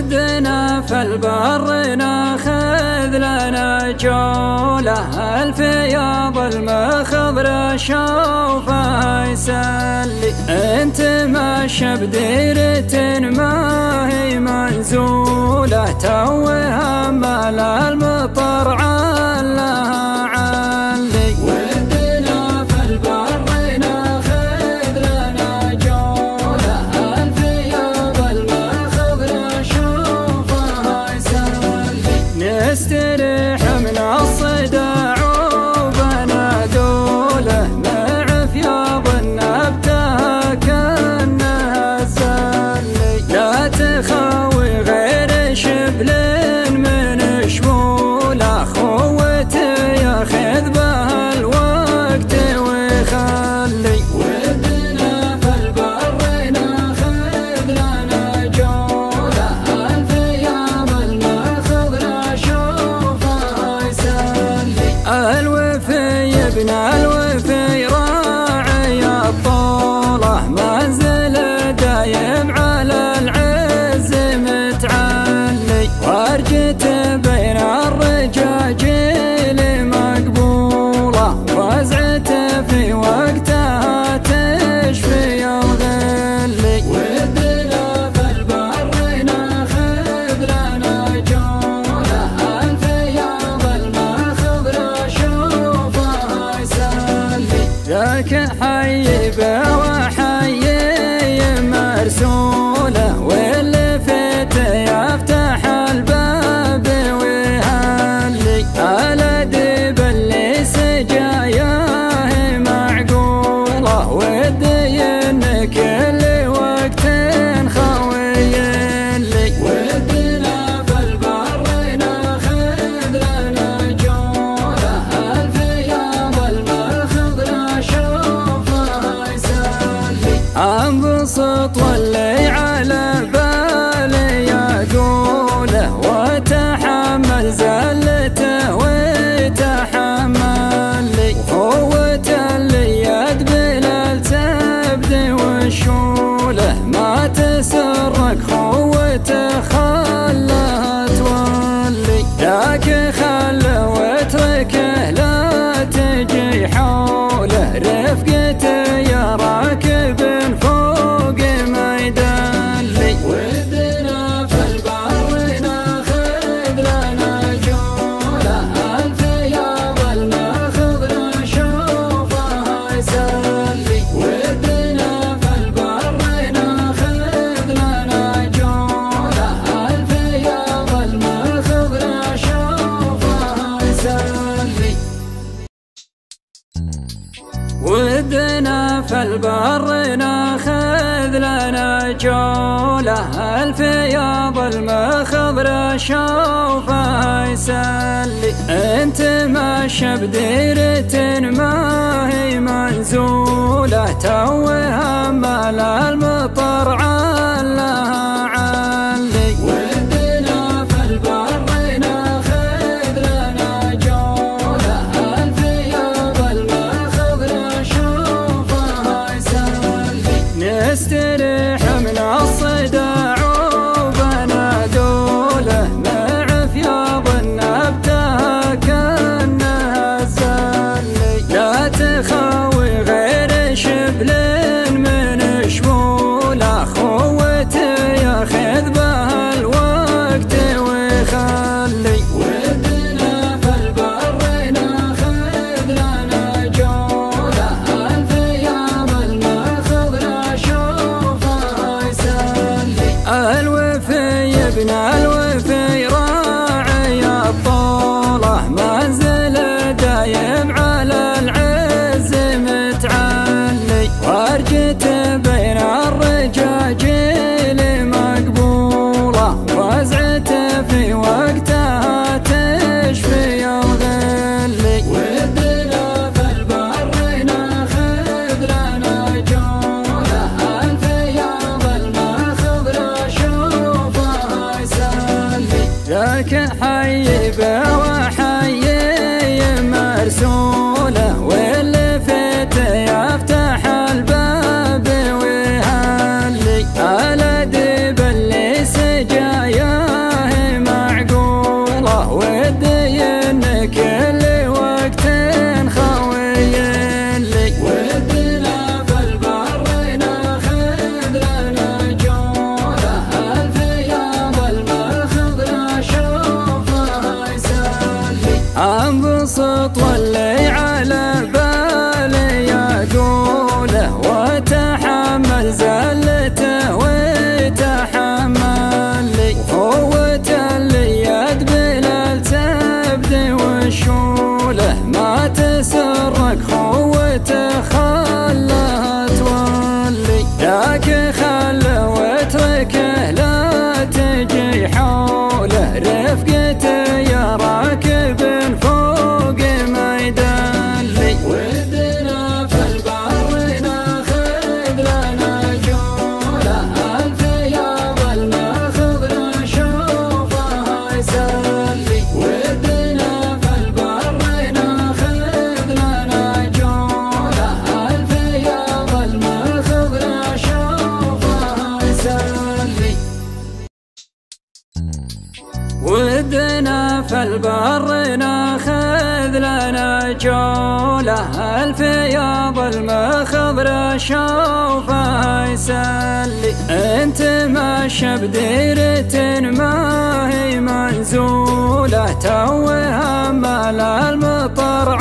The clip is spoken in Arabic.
ودنا في البر ناخذ لنا جولة، الفياض المخضر شوفه يسلي. انت ماشى بديرة ما هي منزولة، توها مال المطر علها علي. ودنا في البر ناخذ لنا جولة، الفياض المخضر شوفه يسلي. نستريح من الصداع وبنادوله، مع فياض النبتة كأنها الزلي. لا تخاوي غير شبل من شموله، خوته ياخذ به الوقت ويخلي. ودنا في البر ناخذ لنا جولة، الفياض المخضر شوفه يسلي. الوفي ابن الوفي راعي الطولة، منزل دايم على العز متعلي. وارجته بين الرجاجيل مقبولة، وزعته في وقتها تشفي الغلي. ودنا في البر ناخذ لنا جولة، الفياض المخضر شوفه يسلي. ذاك حي وحي مرسوله، واللي فيته يفتح الباب ويهلي. الادب اللي سجاياه معقوله، ودين كل وقت خوي لي. ودنا في البر ناخذ لنا جولة، الفياض المخضر شوفه يسلي. انبسط واللي على بالي يقوله، وتحمل زلته وتحمل لي. قوة اليد بلا تبدي وشوله، ما تسرك خوته خلها تولي. ذاك خله واتركه لا تجي حوله، رفقته يا راكب فوق ما يدلي. ودنا في البر ناخذ لنا جولة، الفياض المخضر شوفه يسلي. ودنا في البر ناخذ لنا جولة، الفياض المخضر شوفه يسلي. ودنا في البر ناخذ لنا جولة، الفياض المخضر شوفه يسلي. انت ماشى بديرة ما هي منزولة، توها مال المطر علها علي. ودنا في البر ناخذ لنا جولة، الفياض المخضر شوفه يسلي. نستريح من الصداع وبنادوله، مع فياض النبتة كأنها الزلي. لا تخاوي غير شبل من شموله، خوته ياخذ به الوقت ويخلي. ودنا في البر ناخذ لنا جولة، الفياض المخضر شوفه يسلي. الوفي ابن الوفي راعي الطولة، منزل دايم على العز متعلي. وارجته بين الرجاجيل مقبولة، وزعته في وقتها تشفي الغلي. ودنا في البر ناخذ لنا جولة، الفياض المخضر شوفه يسلي. ذاك حي وحي مرسوله، واللي فيته يفتح الباب ويهلي. الادب اللي سجاياه فالبر ناخذ لنا جولة، الفياض المخضر شوفه يسلي. انت ماشى بديرة ما هي منزولة، توها مال المطر